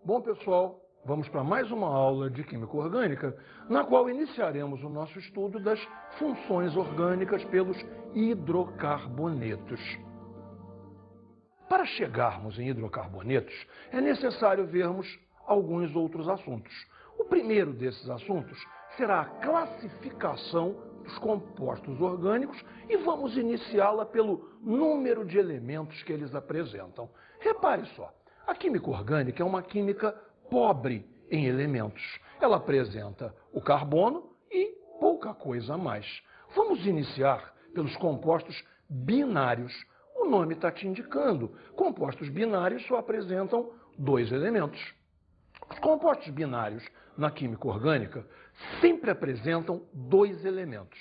Bom, pessoal, vamos para mais uma aula de Química Orgânica, na qual iniciaremos o nosso estudo das funções orgânicas pelos hidrocarbonetos. Para chegarmos em hidrocarbonetos, é necessário vermos alguns outros assuntos. O primeiro desses assuntos será a classificação dos compostos orgânicos e vamos iniciá-la pelo número de elementos que eles apresentam. Repare só, a química orgânica é uma química pobre em elementos. Ela apresenta o carbono e pouca coisa a mais. Vamos iniciar pelos compostos binários. O nome está te indicando. Compostos binários só apresentam dois elementos. Os compostos binários na química orgânica sempre apresentam dois elementos,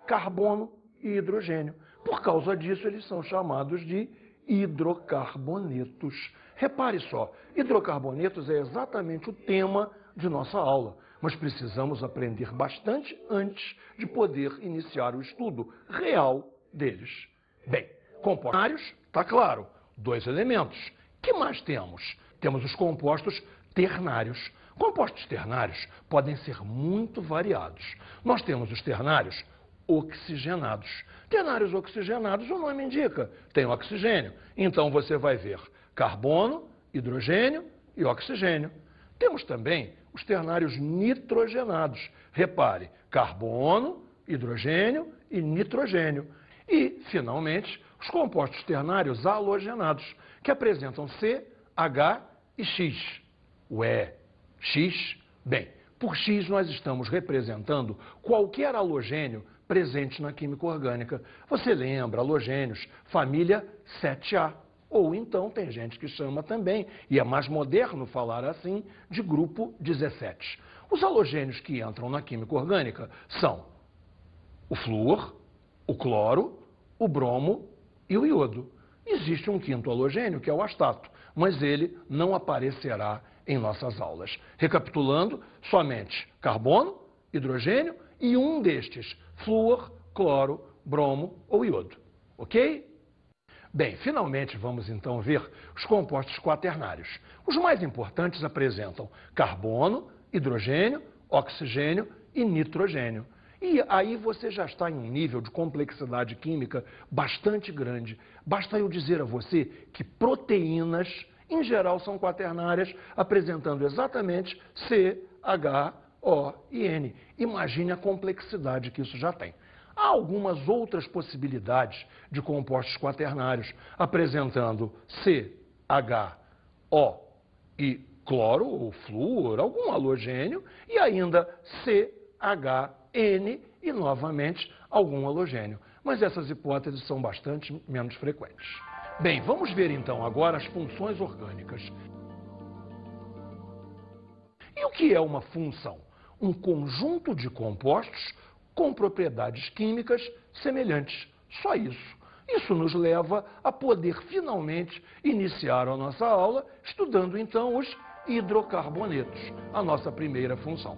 carbono e hidrogênio. Por causa disso, eles são chamados de hidrocarbonetos. Repare só, hidrocarbonetos é exatamente o tema de nossa aula, mas precisamos aprender bastante antes de poder iniciar o estudo real deles. Bem, compostos binários, está claro, dois elementos. O que mais temos? Temos os compostos ternários. Compostos ternários podem ser muito variados. Nós temos os ternários oxigenados. Ternários oxigenados, o nome indica, tem oxigênio. Então você vai ver carbono, hidrogênio e oxigênio. Temos também os ternários nitrogenados. Repare, carbono, hidrogênio e nitrogênio. E, finalmente, os compostos ternários halogenados, que apresentam C, H e X. Ué, X? Bem, por X nós estamos representando qualquer halogênio presente na química orgânica. Você lembra, halogênios, família 7A. Ou então tem gente que chama também, e é mais moderno falar assim, de grupo 17. Os halogênios que entram na química orgânica são o flúor, o cloro, o bromo e o iodo. Existe um quinto halogênio, que é o astato, mas ele não aparecerá em nossas aulas. Recapitulando, somente carbono, hidrogênio e um destes, flúor, cloro, bromo ou iodo. Ok? Bem, finalmente vamos então ver os compostos quaternários. Os mais importantes apresentam carbono, hidrogênio, oxigênio e nitrogênio. E aí você já está em um nível de complexidade química bastante grande. Basta eu dizer a você que proteínas, em geral, são quaternárias, apresentando exatamente C, H, O e N. Imagine a complexidade que isso já tem. Há algumas outras possibilidades de compostos quaternários, apresentando C, H, O e cloro ou flúor, algum halogênio, e ainda C, H, N e, novamente, algum halogênio. Mas essas hipóteses são bastante menos frequentes. Bem, vamos ver então agora as funções orgânicas. E o que é uma função? Um conjunto de compostos com propriedades químicas semelhantes. Só isso. Isso nos leva a poder finalmente iniciar a nossa aula estudando então os hidrocarbonetos, a nossa primeira função.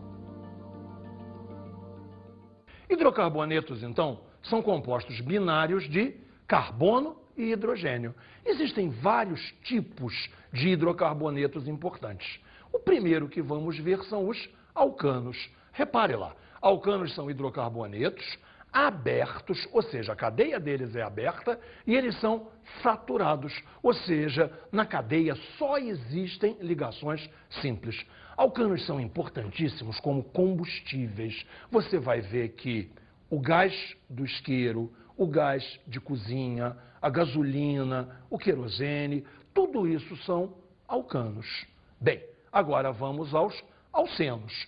Hidrocarbonetos, então, são compostos binários de carbono e hidrogênio. Existem vários tipos de hidrocarbonetos importantes. O primeiro que vamos ver são os alcanos. Repare lá, alcanos são hidrocarbonetos abertos, ou seja, a cadeia deles é aberta, e eles são saturados, ou seja, na cadeia só existem ligações simples. Alcanos são importantíssimos como combustíveis. Você vai ver que o gás do isqueiro, o gás de cozinha, a gasolina, o querosene, tudo isso são alcanos. Bem, agora vamos aos alcenos.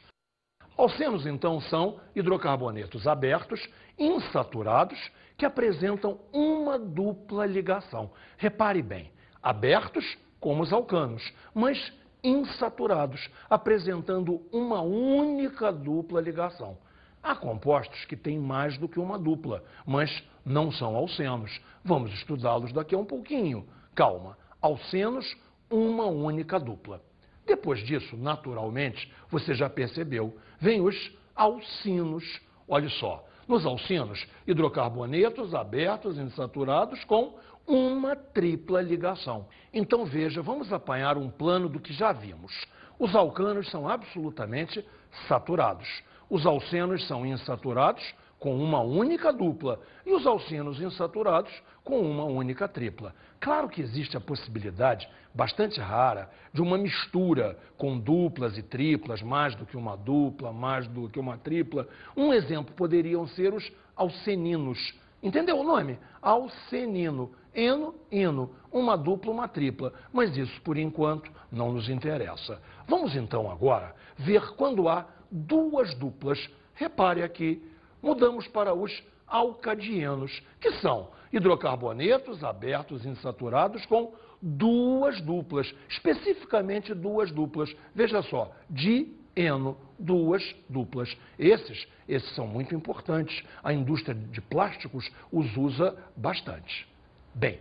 Alcenos, então, são hidrocarbonetos abertos, insaturados, que apresentam uma dupla ligação. Repare bem, abertos como os alcanos, mas insaturados, apresentando uma única dupla ligação. Há compostos que têm mais do que uma dupla, mas não são alcenos. Vamos estudá-los daqui a um pouquinho. Calma, alcenos, uma única dupla. Depois disso, naturalmente, você já percebeu, vem os alcinos. Olha só, Nos alcinos, hidrocarbonetos abertos insaturados com uma tripla ligação. Então veja, vamos apanhar um plano do que já vimos. Os alcanos são absolutamente saturados. Os alcenos são insaturados com uma única dupla e os alcinos insaturados com uma única tripla. Claro que existe a possibilidade, bastante rara, de uma mistura com duplas e triplas, mais do que uma dupla, mais do que uma tripla. Um exemplo poderiam ser os alceninos. Entendeu o nome? Alcenino. Eno, ino. Uma dupla, uma tripla. Mas isso, por enquanto, não nos interessa. Vamos então agora ver quando há duas duplas. Repare aqui, mudamos para os alcadienos, que são hidrocarbonetos abertos insaturados com duas duplas, especificamente duas duplas. Veja só, dieno, duas duplas. Esses são muito importantes. A indústria de plásticos os usa bastante. Bem,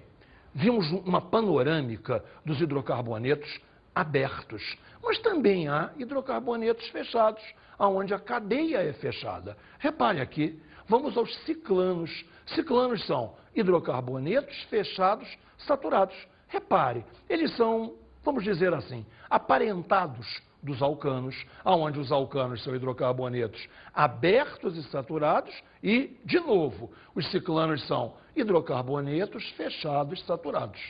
vimos uma panorâmica dos hidrocarbonetos abertos, mas também há hidrocarbonetos fechados, onde a cadeia é fechada. Repare aqui, vamos aos ciclanos. Ciclanos são hidrocarbonetos fechados saturados. Repare, eles são, vamos dizer assim, aparentados dos alcanos, onde os alcanos são hidrocarbonetos abertos e saturados e, de novo, os ciclanos são hidrocarbonetos fechados e saturados.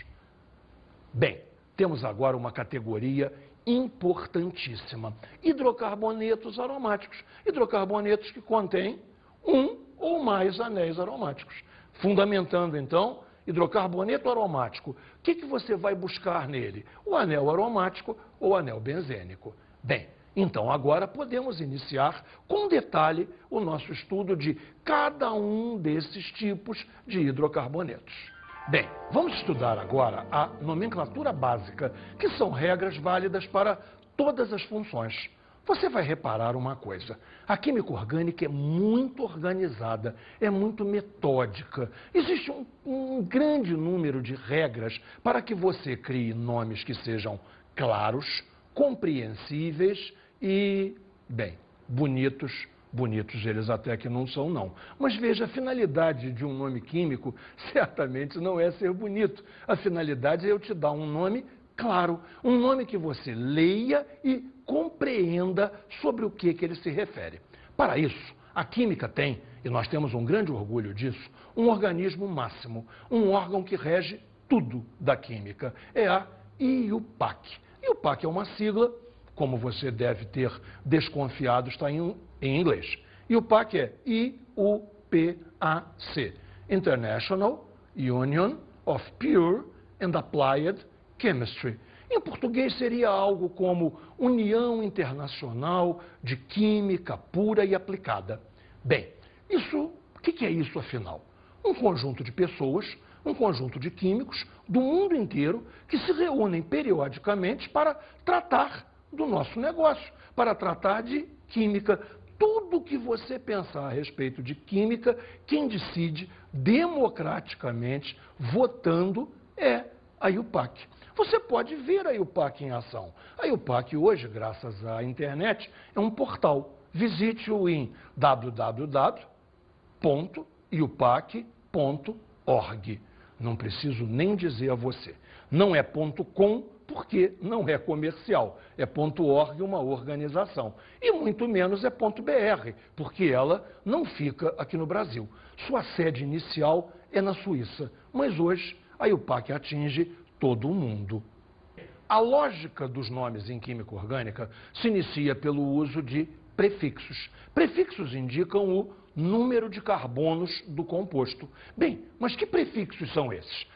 Bem, temos agora uma categoria importantíssima. Hidrocarbonetos aromáticos. Hidrocarbonetos que contêm um ou mais anéis aromáticos. Fundamentando, então, hidrocarboneto aromático. O que você vai buscar nele? O anel aromático ou o anel benzênico. Bem, então agora podemos iniciar com detalhe o nosso estudo de cada um desses tipos de hidrocarbonetos. Bem, vamos estudar agora a nomenclatura básica, que são regras válidas para todas as funções. Você vai reparar uma coisa, a química orgânica é muito organizada, é muito metódica. Existe um grande número de regras para que você crie nomes que sejam claros, compreensíveis e, bem, bonitos. Bonitos eles até que não são, não. Mas veja, a finalidade de um nome químico certamente não é ser bonito. A finalidade é eu te dar um nome claro, um nome que você leia e compreenda sobre o que ele se refere. Para isso, a química tem, e nós temos um grande orgulho disso, um organismo máximo, um órgão que rege tudo da química. É a IUPAC. IUPAC é uma sigla, como você deve ter desconfiado, está em inglês. IUPAC é IUPAC, International Union of Pure and Applied Chemistry. Em português seria algo como União Internacional de Química Pura e Aplicada. Bem, o que é isso afinal? Um conjunto de pessoas, um conjunto de químicos do mundo inteiro que se reúnem periodicamente para tratar do nosso negócio, para tratar de química. Tudo que você pensar a respeito de química, quem decide democraticamente, votando, é a IUPAC. Você pode ver a IUPAC em ação. A IUPAC hoje, graças à internet, é um portal. Visite-o em www.iupac.org. Não preciso nem dizer a você. Não é .com porque não é comercial. É .org, uma organização. E muito menos é .br, porque ela não fica aqui no Brasil. Sua sede inicial é na Suíça, mas hoje a IUPAC atinge todo o mundo. A lógica dos nomes em química orgânica se inicia pelo uso de prefixos. Prefixos indicam o número de carbonos do composto. Bem, mas que prefixos são esses?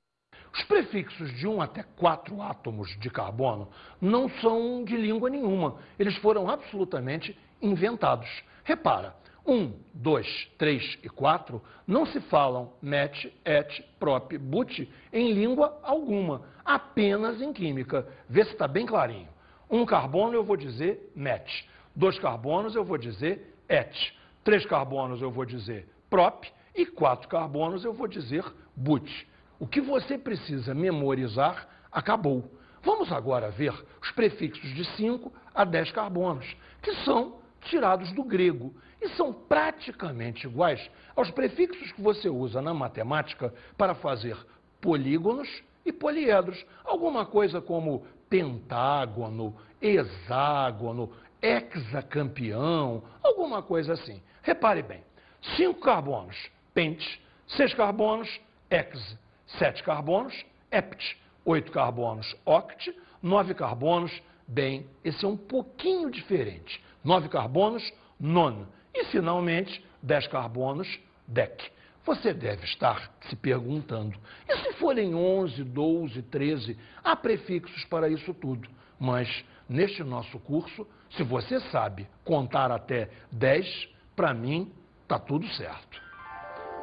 Os prefixos de 1 até 4 átomos de carbono não são de língua nenhuma. Eles foram absolutamente inventados. Repara, 1, 2, 3 e 4 não se falam met, et, prop, but em língua alguma, apenas em química. Vê se está bem clarinho. 1 carbono eu vou dizer met, 2 carbonos eu vou dizer et, 3 carbonos eu vou dizer prop e 4 carbonos eu vou dizer but. O que você precisa memorizar acabou. Vamos agora ver os prefixos de 5 a 10 carbonos, que são tirados do grego e são praticamente iguais aos prefixos que você usa na matemática para fazer polígonos e poliedros. Alguma coisa como pentágono, hexágono, hexacampeão, alguma coisa assim. Repare bem, 5 carbonos, pente, 6 carbonos, hex, 7 carbonos, hept, 8 carbonos, oct, 9 carbonos, bem, esse é um pouquinho diferente. 9 carbonos, non. E, finalmente, 10 carbonos, dec. Você deve estar se perguntando, e se forem 11, 12, 13, há prefixos para isso tudo. Mas, neste nosso curso, se você sabe contar até 10, para mim, está tudo certo.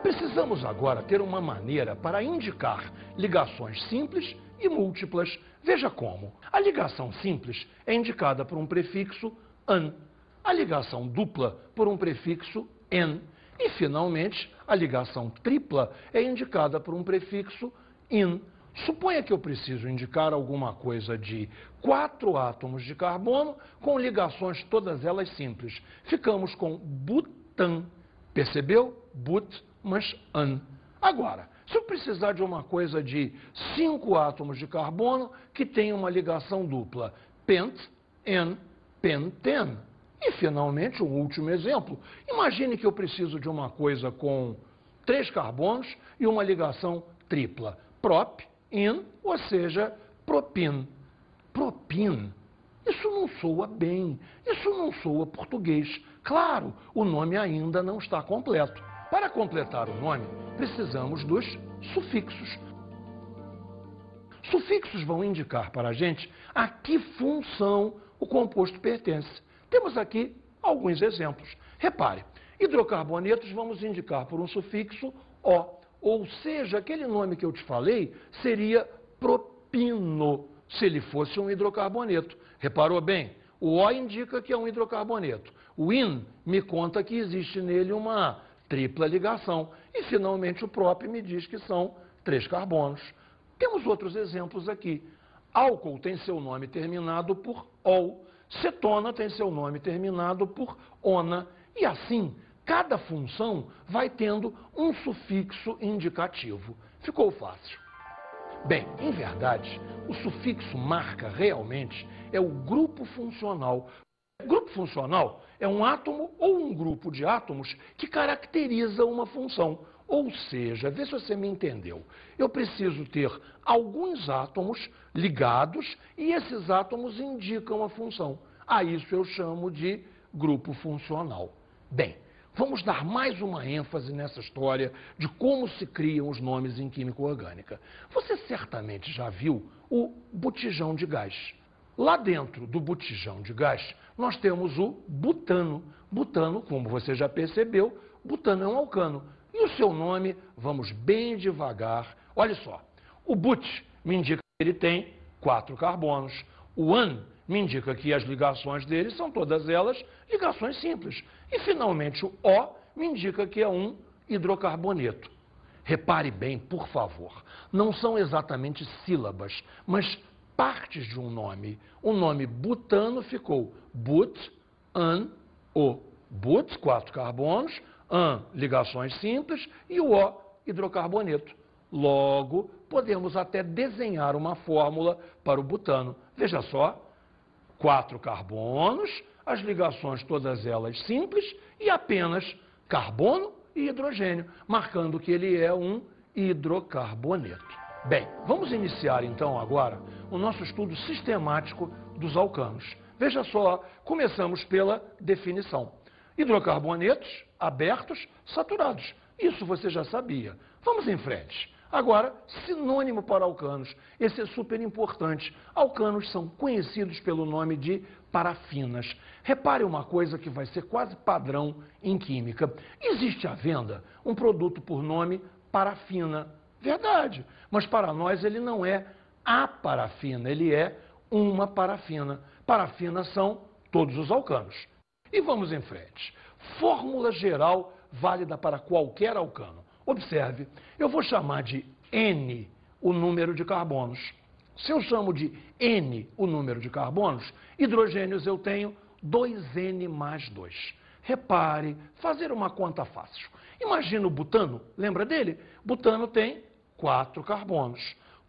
Precisamos agora ter uma maneira para indicar ligações simples e múltiplas. Veja como. A ligação simples é indicada por um prefixo an, a ligação dupla por um prefixo en e, finalmente, a ligação tripla é indicada por um prefixo in. Suponha que eu preciso indicar alguma coisa de 4 átomos de carbono com ligações todas elas simples. Ficamos com butan. Percebeu? But, mas an. Agora, se eu precisar de uma coisa de 5 átomos de carbono que tem uma ligação dupla, pent, en, penten. E, finalmente, um último exemplo. Imagine que eu preciso de uma coisa com 3 carbonos e uma ligação tripla. Prop, in, ou seja, propin. Propin. Isso não soa bem. Isso não soa português. Claro, o nome ainda não está completo. Para completar o nome, precisamos dos sufixos. Sufixos vão indicar para a gente a que função o composto pertence. Temos aqui alguns exemplos. Repare, hidrocarbonetos vamos indicar por um sufixo O, ou seja, aquele nome que eu te falei seria propino, se ele fosse um hidrocarboneto. Reparou bem? O O indica que é um hidrocarboneto. O IN me conta que existe nele uma tripla ligação. E, finalmente, o prop me diz que são 3 carbonos. Temos outros exemplos aqui. Álcool tem seu nome terminado por ol. Cetona tem seu nome terminado por ona. E assim, cada função vai tendo um sufixo indicativo. Ficou fácil. Bem, em verdade, o sufixo marca realmente é o grupo funcional. Grupo funcional é um átomo ou um grupo de átomos que caracteriza uma função. Ou seja, vê se você me entendeu. Eu preciso ter alguns átomos ligados e esses átomos indicam a função. A isso eu chamo de grupo funcional. Bem, vamos dar mais uma ênfase nessa história de como se criam os nomes em química orgânica. Você certamente já viu o botijão de gás. Lá dentro do botijão de gás, nós temos o butano. Butano, como você já percebeu, butano é um alcano. E o seu nome, vamos bem devagar. Olha só, o but me indica que ele tem 4 carbonos. O an me indica que as ligações dele são todas elas ligações simples. E, finalmente, o O me indica que é um hidrocarboneto. Repare bem, por favor, não são exatamente sílabas, mas partes de um nome. O nome butano ficou but, an, o. But, 4 carbonos, an, ligações simples, e o O, hidrocarboneto. Logo, podemos até desenhar uma fórmula para o butano. Veja só, 4 carbonos, as ligações todas elas simples, e apenas carbono e hidrogênio, marcando que ele é um hidrocarboneto. Bem, vamos iniciar então agora o nosso estudo sistemático dos alcanos. Veja só, começamos pela definição. Hidrocarbonetos abertos, saturados. Isso você já sabia. Vamos em frente. Agora, sinônimo para alcanos. Esse é super importante. Alcanos são conhecidos pelo nome de parafinas. Repare uma coisa que vai ser quase padrão em química. Existe à venda um produto por nome parafina. Verdade, mas para nós ele não é a parafina, ele é uma parafina. Parafinas são todos os alcanos. E vamos em frente. Fórmula geral válida para qualquer alcano. Observe, eu vou chamar de N o número de carbonos. Se eu chamo de N o número de carbonos, hidrogênios eu tenho 2N mais 2. Repare, fazer uma conta fácil. Imagina o butano, lembra dele? Butano tem 4 carbonos.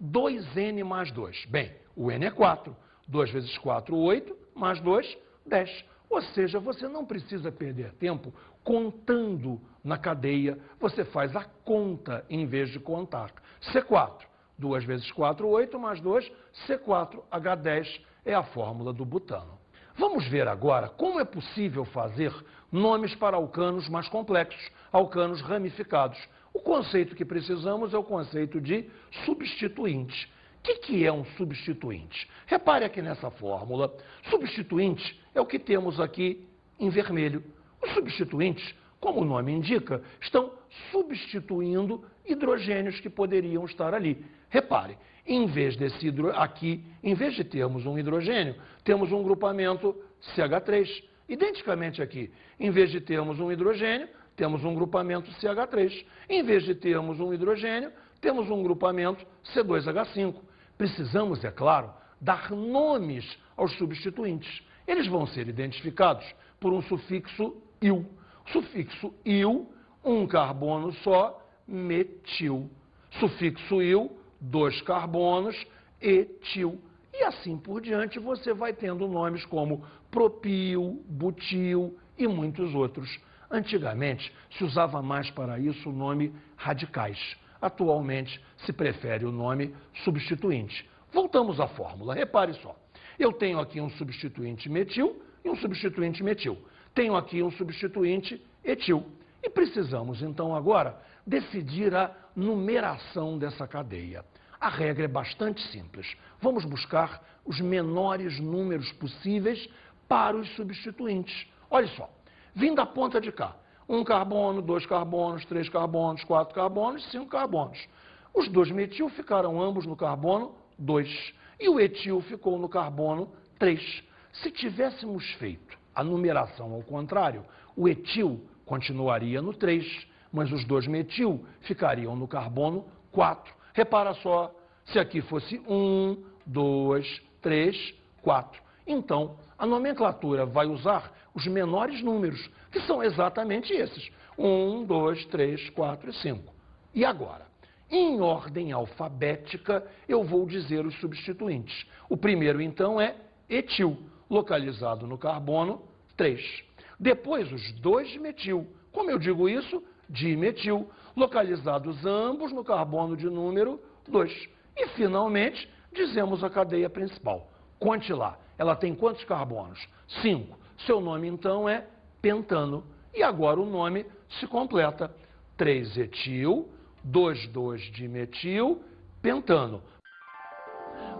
2N mais 2. Bem, o N é 4. 2 vezes 4, 8, mais 2, 10. Ou seja, você não precisa perder tempo contando na cadeia, você faz a conta em vez de contar. C4, 2 vezes 4, 8, mais 2, C4H10 é a fórmula do butano. Vamos ver agora como é possível fazer nomes para alcanos mais complexos, alcanos ramificados. O conceito que precisamos é o conceito de substituinte. O que é um substituinte? Repare aqui nessa fórmula. Substituinte é o que temos aqui em vermelho. Os substituintes, como o nome indica, estão substituindo hidrogênios que poderiam estar ali. Repare, em vez de termos um hidrogênio, temos um grupamento CH3. Identicamente aqui, em vez de termos um hidrogênio, temos um grupamento CH3. Em vez de termos um hidrogênio, temos um grupamento C2H5. Precisamos, é claro, dar nomes aos substituintes. Eles vão ser identificados por um sufixo -il. Sufixo -il, um carbono só, metil. Sufixo -il, 2 carbonos, etil. E assim por diante você vai tendo nomes como propil, butil e muitos outros. Antigamente se usava mais para isso o nome radicais. Atualmente se prefere o nome substituinte. Voltamos à fórmula. Repare só. Eu tenho aqui um substituinte metil e um substituinte metil. Tenho aqui um substituinte etil. E precisamos, então, agora, decidir a numeração dessa cadeia. A regra é bastante simples. Vamos buscar os menores números possíveis para os substituintes. Olha só, vim da ponta de cá. 1 carbono, 2 carbonos, 3 carbonos, 4 carbonos, 5 carbonos. Os 2 metil ficaram ambos no carbono 2 e o etil ficou no carbono 3. Se tivéssemos feito a numeração ao contrário, o etil continuaria no 3, mas os 2 metil ficariam no carbono 4. Repara só, se aqui fosse 1, 2, 3, 4. Então, a nomenclatura vai usar os menores números, que são exatamente esses. 1, 2, 3, 4 e 5. E agora? Em ordem alfabética, eu vou dizer os substituintes. O primeiro, então, é etil, localizado no carbono 3. Depois, os 2 metil. Como eu digo isso? Dimetil, localizados ambos no carbono de número 2. E, finalmente, dizemos a cadeia principal. Conte lá, ela tem quantos carbonos? 5. Seu nome, então, é pentano. E agora o nome se completa. 3-etil, 2,2-dimetil, pentano.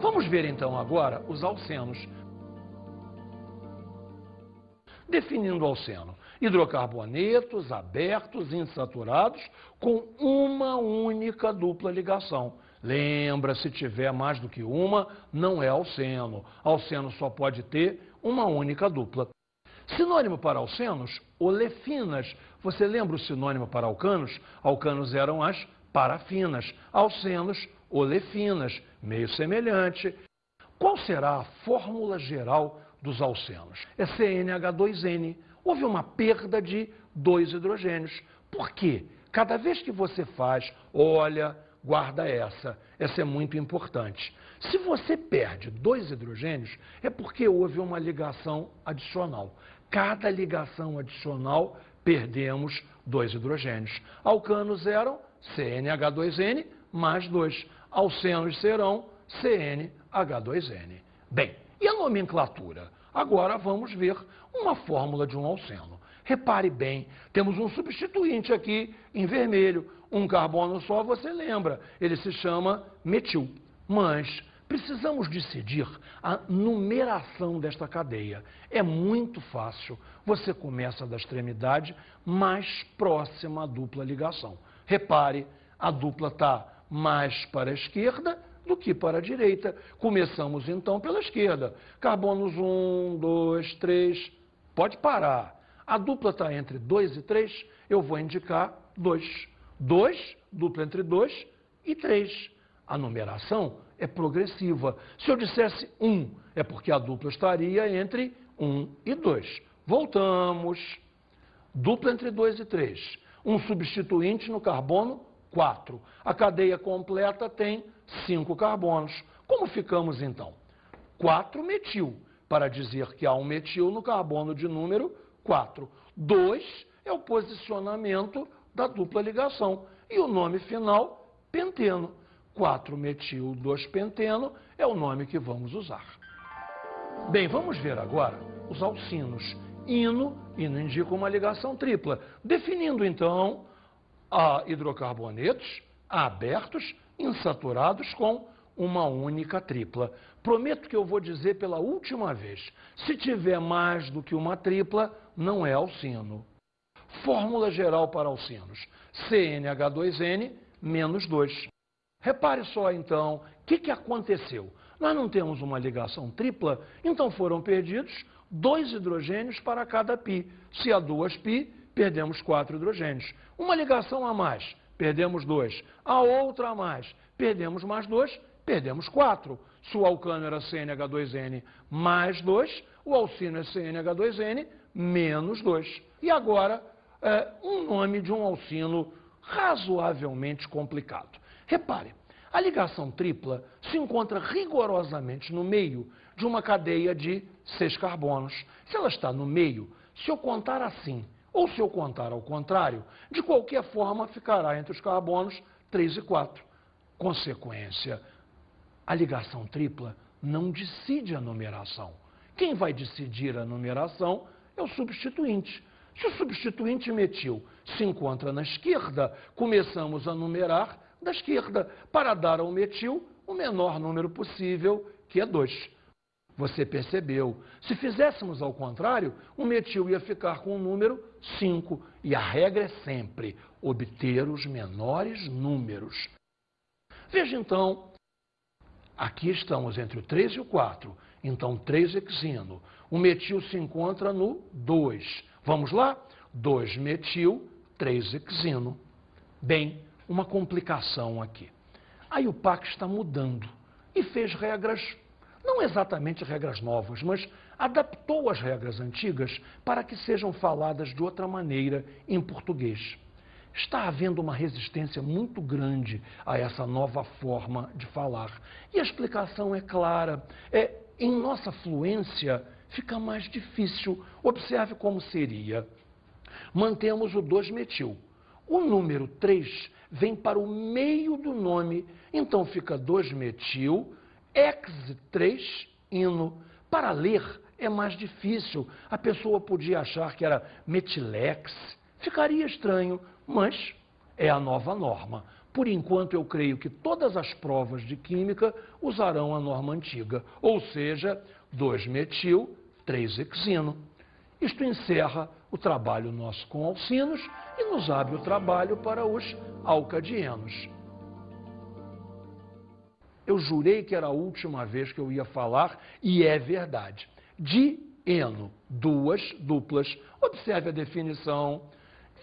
Vamos ver, então, agora os alcenos. Definindo o alceno. Hidrocarbonetos abertos, insaturados, com uma única dupla ligação. Lembra, se tiver mais do que uma, não é alceno. Alceno só pode ter uma única dupla. Sinônimo para alcenos, olefinas. Você lembra o sinônimo para alcanos? Alcanos eram as parafinas. Alcenos, olefinas. Meio semelhante. Qual será a fórmula geral dos alcenos? É CnH2n. Houve uma perda de 2 hidrogênios. Por quê? Cada vez que você faz, olha, guarda essa. Essa é muito importante. Se você perde 2 hidrogênios, é porque houve uma ligação adicional. Cada ligação adicional, perdemos 2 hidrogênios. Alcanos eram CnH2n mais 2. Alcenos serão CnH2n. Bem, e a nomenclatura? Agora vamos ver uma fórmula de um alceno. Repare bem, temos um substituinte aqui em vermelho. Um carbono só, você lembra, ele se chama metil. Mas precisamos decidir a numeração desta cadeia. É muito fácil. Você começa da extremidade mais próxima à dupla ligação. Repare, a dupla está mais para a esquerda do que para a direita. Começamos então pela esquerda. Carbonos 1, 2, 3. Pode parar. A dupla está entre 2 e 3, eu vou indicar 2. 2, dupla entre 2 e 3. A numeração é progressiva. Se eu dissesse 1, é porque a dupla estaria entre 1 e 2. Voltamos. Dupla entre 2 e 3. Um substituinte no carbono, 4. A cadeia completa tem 5 carbonos. Como ficamos então? 4 metil, para dizer que há um metil no carbono de número 4. 2 é o posicionamento da dupla ligação. E o nome final, penteno. 4-metil 2-penteno é o nome que vamos usar. Bem, vamos ver agora os alcinos. Ino indica uma ligação tripla, definindo então a hidrocarbonetos abertos, insaturados com uma única tripla. Prometo que eu vou dizer pela última vez, se tiver mais do que uma tripla, não é alcino. Fórmula geral para alcinos, CnH2n menos 2. Repare só então, o que aconteceu? Nós não temos uma ligação tripla, então foram perdidos 2 hidrogênios para cada π. Se há 2 π, perdemos 4 hidrogênios. Uma ligação a mais, perdemos 2. A outra a mais, perdemos mais 2, perdemos 4. Se o alcano era CnH2n mais 2, o alcino é CnH2n menos 2. E agora, um nome de um alcino razoavelmente complicado. Repare, a ligação tripla se encontra rigorosamente no meio de uma cadeia de 6 carbonos. Se ela está no meio, se eu contar assim, ou se eu contar ao contrário, de qualquer forma ficará entre os carbonos 3 e 4. Consequência, a ligação tripla não decide a numeração. Quem vai decidir a numeração é o substituinte. Se o substituinte metil se encontra na esquerda, começamos a numerar da esquerda, para dar ao metil o menor número possível, que é 2. Você percebeu? Se fizéssemos ao contrário, o metil ia ficar com o número 5. E a regra é sempre obter os menores números. Veja então, aqui estamos entre o 3 e o 4. Então, 3-hexino. O metil se encontra no 2. Vamos lá? 2-metil, 3-hexino. Bem, uma complicação aqui. A IUPAC está mudando e fez regras, não exatamente regras novas, mas adaptou as regras antigas para que sejam faladas de outra maneira em português. Está havendo uma resistência muito grande a essa nova forma de falar. E a explicação é clara. Em nossa fluência fica mais difícil. Observe como seria. Mantemos o 2-metil. O número 3 vem para o meio do nome, então fica 2-metil, ex-3-ino. Para ler é mais difícil, a pessoa podia achar que era metilex, ficaria estranho, mas é a nova norma. Por enquanto eu creio que todas as provas de química usarão a norma antiga, ou seja, 2-metil, 3-hexino. Isto encerra o trabalho nosso com alcinos e nos abre o trabalho para os alcadienos. Eu jurei que era a última vez que eu ia falar, e é verdade. Dieno, 2 duplas. Observe a definição.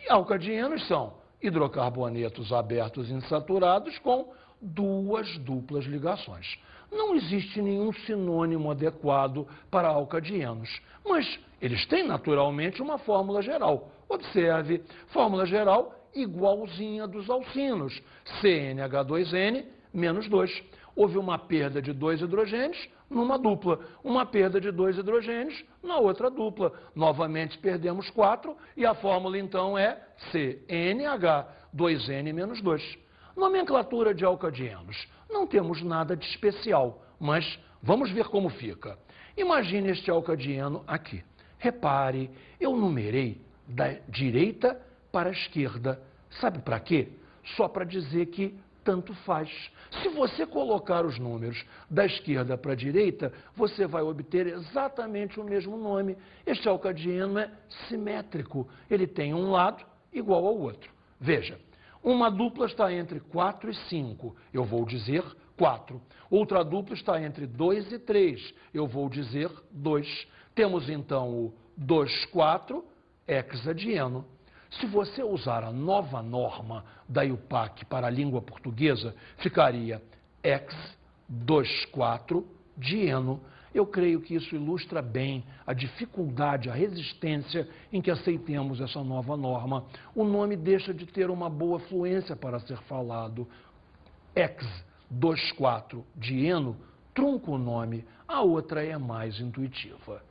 E alcadienos são hidrocarbonetos abertos insaturados com 2 duplas ligações. Não existe nenhum sinônimo adequado para alcadienos, mas eles têm naturalmente uma fórmula geral. Observe, fórmula geral igualzinha dos alcinos, CnH2n menos 2. Houve uma perda de 2 hidrogênios numa dupla, uma perda de 2 hidrogênios na outra dupla. Novamente perdemos 4 e a fórmula então é CnH2n menos 2. Nomenclatura de alcadienos. Não temos nada de especial, mas vamos ver como fica. Imagine este alcadieno aqui. Repare, eu numerei da direita para a esquerda. Sabe para quê? Só para dizer que tanto faz. Se você colocar os números da esquerda para a direita, você vai obter exatamente o mesmo nome. Este alcadieno é simétrico. Ele tem um lado igual ao outro. Veja, uma dupla está entre 4 e 5. Eu vou dizer 4. Outra dupla está entre 2 e 3. Eu vou dizer 2. Temos então o 2,4 hexadieno. Se você usar a nova norma da IUPAC para a língua portuguesa, ficaria ex 2,4 dieno. Eu creio que isso ilustra bem a dificuldade, a resistência em que aceitemos essa nova norma. O nome deixa de ter uma boa fluência para ser falado. Ex 24 de eno trunca o nome, a outra é mais intuitiva.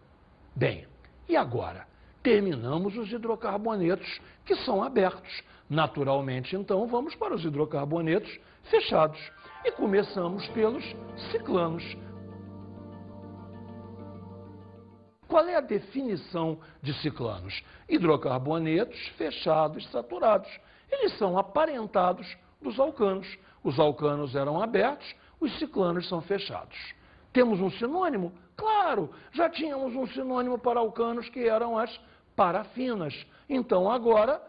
Bem, e agora? Terminamos os hidrocarbonetos que são abertos. Naturalmente, então, vamos para os hidrocarbonetos fechados. E começamos pelos ciclanos. Qual é a definição de ciclanos? Hidrocarbonetos fechados, saturados. Eles são aparentados dos alcanos. Os alcanos eram abertos, os ciclanos são fechados. Temos um sinônimo? Claro, já tínhamos um sinônimo para alcanos que eram as parafinas. Então agora,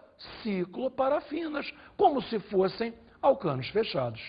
cicloparafinas, como se fossem alcanos fechados.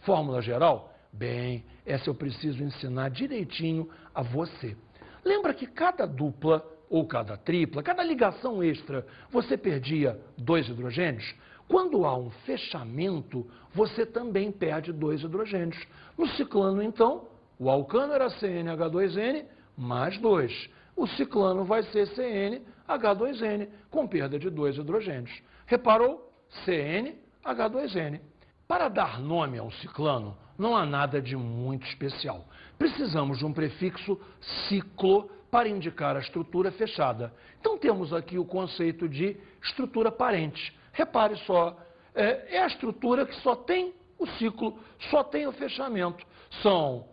Fórmula geral? Bem, essa eu preciso ensinar direitinho a você. Lembra que cada dupla ou cada tripla, cada ligação extra, você perdia 2 hidrogênios? Quando há um fechamento, você também perde 2 hidrogênios. No ciclano, então, o alcano era CnH2n mais 2. O ciclano vai ser CnH2n, com perda de 2 hidrogênios. Reparou? CnH2n. Para dar nome ao ciclano, não há nada de muito especial. Precisamos de um prefixo ciclo para indicar a estrutura fechada. Então temos aqui o conceito de estrutura parente. Repare só, é a estrutura que só tem o ciclo, só tem o fechamento. São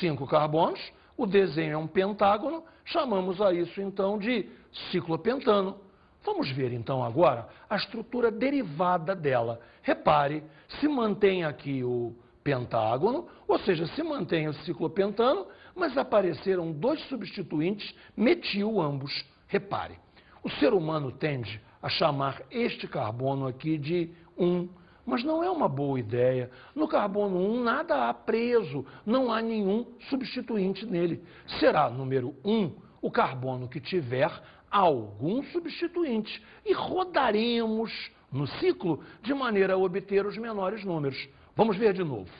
5 carbonos, o desenho é um pentágono, chamamos a isso então de ciclopentano. Vamos ver então agora a estrutura derivada dela. Repare, se mantém aqui o pentágono, ou seja, se mantém o ciclopentano, mas apareceram 2 substituintes metil ambos. Repare, o ser humano tende a chamar este carbono aqui de 1, mas não é uma boa ideia. No carbono 1 nada há preso, não há nenhum substituinte nele. Será número 1 o carbono que tiver algum substituinte e rodaremos no ciclo de maneira a obter os menores números. Vamos ver de novo.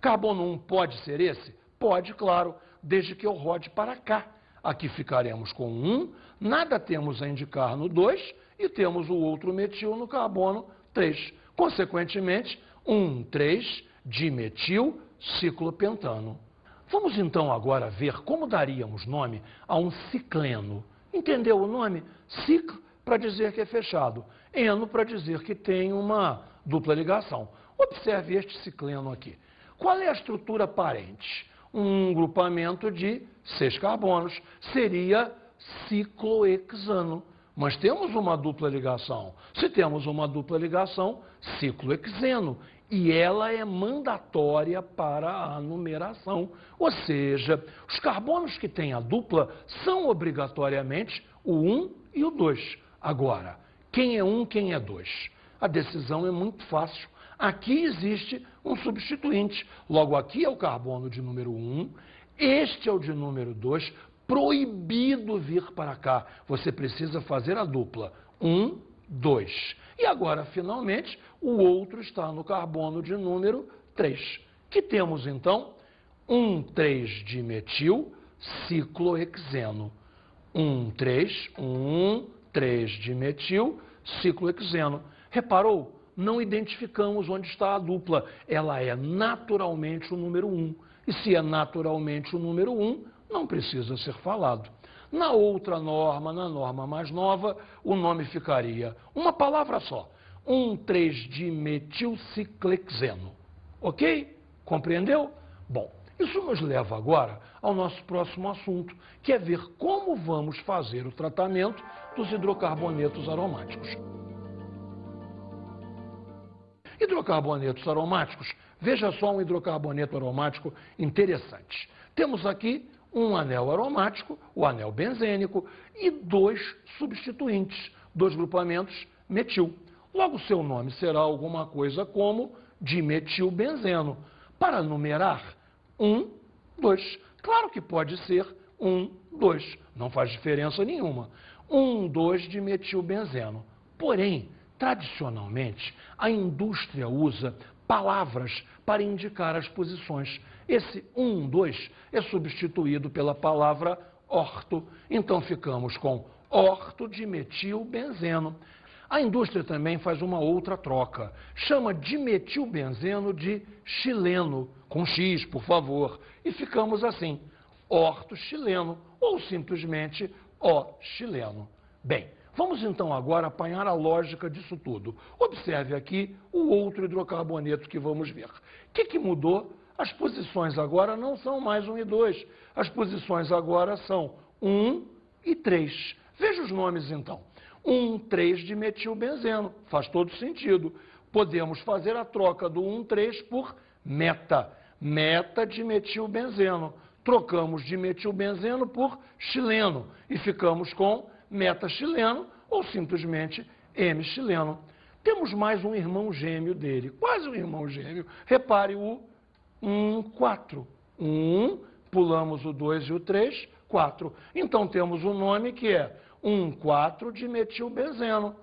Carbono 1 pode ser esse? Pode, claro, desde que eu rode para cá. Aqui ficaremos com 1, nada temos a indicar no 2 e temos o outro metil no carbono 3. Consequentemente, 1,3-dimetil ciclopentano. Vamos então agora ver como daríamos nome a um cicleno. Entendeu o nome? Ciclo para dizer que é fechado, eno para dizer que tem uma dupla ligação. Observe este cicleno aqui. Qual é a estrutura parente? Um grupamento de 6 carbonos. Seria ciclohexano. Mas temos uma dupla ligação. Se temos uma dupla ligação, ciclohexeno. E ela é mandatória para a numeração. Ou seja, os carbonos que têm a dupla são obrigatoriamente o 1 e o 2. Agora, quem é 1, quem é 2? A decisão é muito fácil. Aqui existe um substituinte. Logo, aqui é o carbono de número 1, este é o de número 2, proibido vir para cá. Você precisa fazer a dupla 1, 2. E agora, finalmente, o outro está no carbono de número 3. Que temos, então, 1,3-dimetil ciclohexeno. 1,3-dimetil ciclohexeno. Reparou? Não identificamos onde está a dupla. Ela é naturalmente o número 1. E se é naturalmente o número 1, não precisa ser falado. Na outra norma, na norma mais nova, o nome ficaria uma palavra só. 1,3-dimetilciclexeno. Ok? Compreendeu? Bom, isso nos leva agora ao nosso próximo assunto, que é ver como vamos fazer o tratamento dos hidrocarbonetos aromáticos. Hidrocarbonetos aromáticos, veja só um hidrocarboneto aromático interessante. Temos aqui um anel aromático, o anel benzênico, e 2 substituintes, 2 grupamentos metil. Logo, seu nome será alguma coisa como dimetilbenzeno. Para numerar, 1, 2. Claro que pode ser 1, 2. Não faz diferença nenhuma. 1, 2-dimetilbenzeno. Porém, tradicionalmente, a indústria usa palavras para indicar as posições. Esse 2 é substituído pela palavra orto. Então ficamos com ortodimetilbenzeno. A indústria também faz uma outra troca. Chama dimetilbenzeno de xileno, com X, por favor. E ficamos assim, ortoxileno ou simplesmente O-xileno. Bem, vamos então agora apanhar a lógica disso tudo. Observe aqui o outro hidrocarboneto que vamos ver. O que mudou? As posições agora não são mais 1 e 2. As posições agora são 1 e 3. Veja os nomes então. 1,3-dimetilbenzeno. Faz todo sentido. Podemos fazer a troca do 1,3 por meta-dimetilbenzeno. Trocamos dimetilbenzeno por xileno e ficamos com metaxileno ou simplesmente M-xileno. Temos mais um irmão gêmeo dele, quase um irmão gêmeo. Repare o 4. 1, pulamos o 2 e o 3, 4. Então temos um nome que é 1,4-dimetilbenzeno.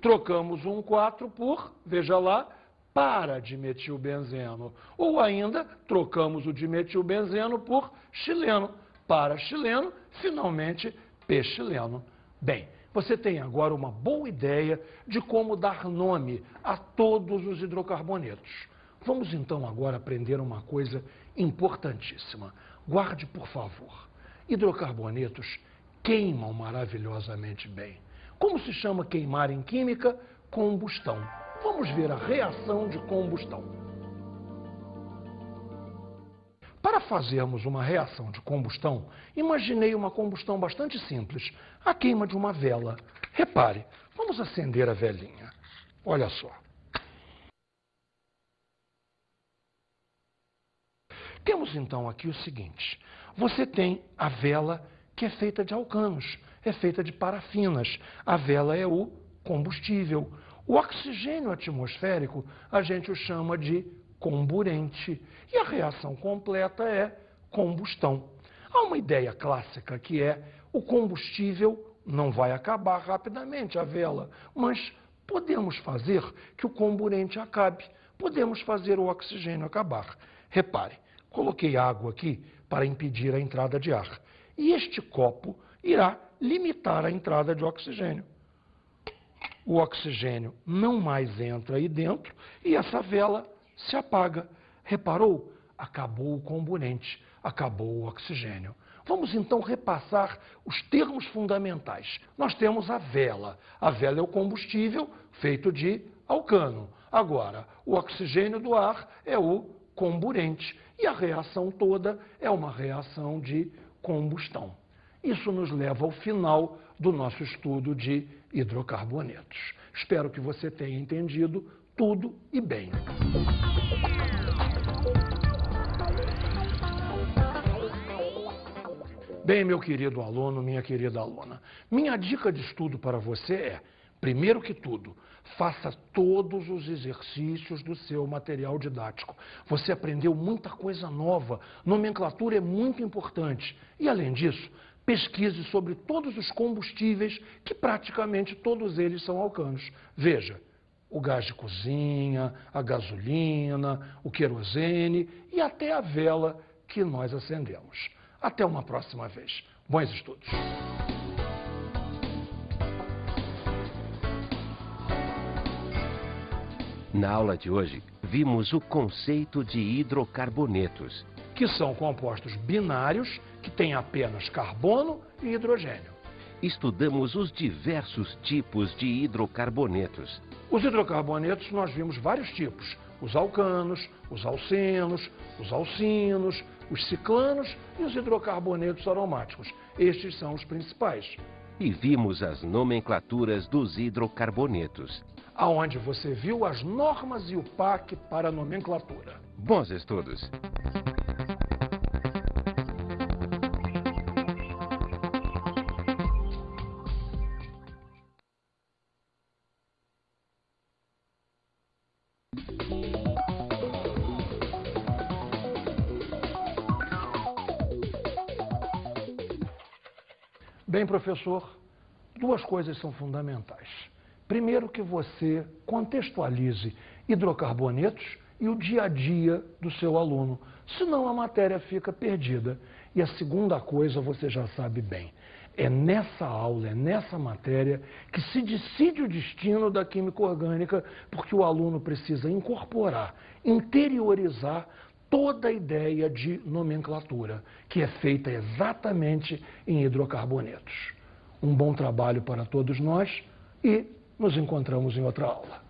Trocamos 1,4 por, veja lá, para-dimetilbenzeno. Ou ainda, trocamos o dimetilbenzeno por xileno. Para-xileno, finalmente, p-xileno. Bem, você tem agora uma boa ideia de como dar nome a todos os hidrocarbonetos. Vamos então agora aprender uma coisa importantíssima. Guarde, por favor. Hidrocarbonetos queimam maravilhosamente bem. Como se chama queimar em química? Combustão. Vamos ver a reação de combustão. Para fazermos uma reação de combustão, imaginei uma combustão bastante simples, a queima de uma vela. Repare, vamos acender a velinha. Olha só. Temos então aqui o seguinte, você tem a vela que é feita de alcanos, é feita de parafinas. A vela é o combustível. O oxigênio atmosférico a gente o chama de comburente. E a reação completa é combustão. Há uma ideia clássica que é o combustível não vai acabar rapidamente, a vela, mas podemos fazer que o comburente acabe. Podemos fazer o oxigênio acabar. Repare, coloquei água aqui para impedir a entrada de ar. E este copo irá limitar a entrada de oxigênio. O oxigênio não mais entra aí dentro e essa vela se apaga. Reparou? Acabou o comburente, acabou o oxigênio. Vamos então repassar os termos fundamentais. Nós temos a vela. A vela é o combustível feito de alcano. Agora, o oxigênio do ar é o comburente. E a reação toda é uma reação de combustão. Isso nos leva ao final do nosso estudo de hidrocarbonetos. Espero que você tenha entendido tudo e bem. Bem, meu querido aluno, minha querida aluna, minha dica de estudo para você é, primeiro que tudo, faça todos os exercícios do seu material didático. Você aprendeu muita coisa nova, nomenclatura é muito importante. E, além disso, pesquise sobre todos os combustíveis, que praticamente todos eles são alcanos. Veja, o gás de cozinha, a gasolina, o querosene e até a vela que nós acendemos. Até uma próxima vez. Bons estudos! Na aula de hoje, vimos o conceito de hidrocarbonetos, que são compostos binários que têm apenas carbono e hidrogênio. Estudamos os diversos tipos de hidrocarbonetos. Os hidrocarbonetos nós vimos vários tipos. Os alcanos, os alcenos, os alcinos, os ciclanos e os hidrocarbonetos aromáticos. Estes são os principais. E vimos as nomenclaturas dos hidrocarbonetos. Aonde você viu as normas e o PAC para a nomenclatura. Bons estudos! Bem, professor, duas coisas são fundamentais. Primeiro, que você contextualize hidrocarbonetos e o dia a dia do seu aluno. Senão a matéria fica perdida. E a segunda coisa você já sabe bem. É nessa aula, é nessa matéria que se decide o destino da química orgânica, porque o aluno precisa incorporar, interiorizar toda a ideia de nomenclatura, que é feita exatamente em hidrocarbonetos. Um bom trabalho para todos nós e nos encontramos em outra aula.